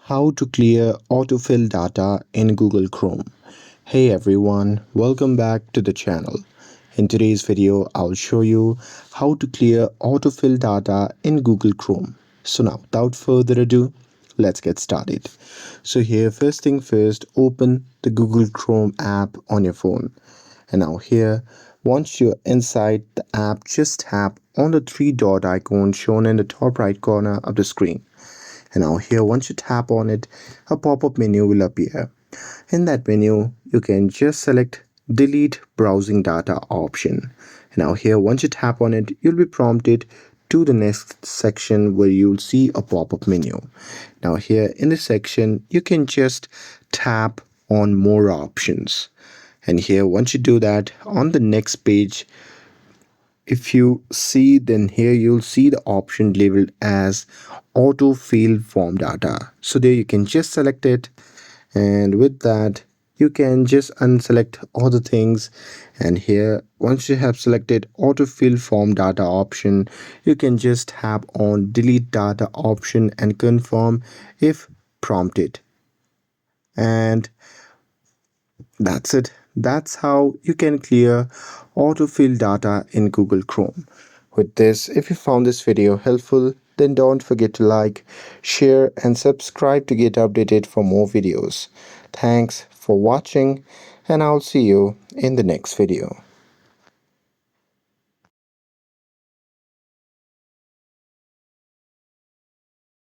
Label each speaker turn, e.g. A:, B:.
A: How to clear autofill data in Google Chrome. Hey everyone, welcome back to the channel. In today's video, I'll show you how to clear autofill data in Google Chrome. So now, without further ado, let's get started. So here, first thing first, open the Google Chrome app on your phone. And now here, once you're inside the app, just tap on the three dot icon shown in the top right corner of the screen. And now here, once you tap on it, a pop-up menu will appear. In that menu, you can just select delete browsing data option. And now here, once you tap on it, you'll be prompted to the next section where you'll see a pop-up menu. Now here in this section, you can just tap on more options. And here, once you do that, on the next page, if you see, then here you'll see the option labeled as autofill form data. So there you can just select it, and with that you can just unselect all the things. And here, once you have selected autofill form data option, you can just tap on delete data option and confirm if prompted. And that's it. That's how you can clear autofill data in Google Chrome. With this, if you found this video helpful, then don't forget to like, share and subscribe to get updated for more videos. Thanks for watching, and I'll see you in the next video.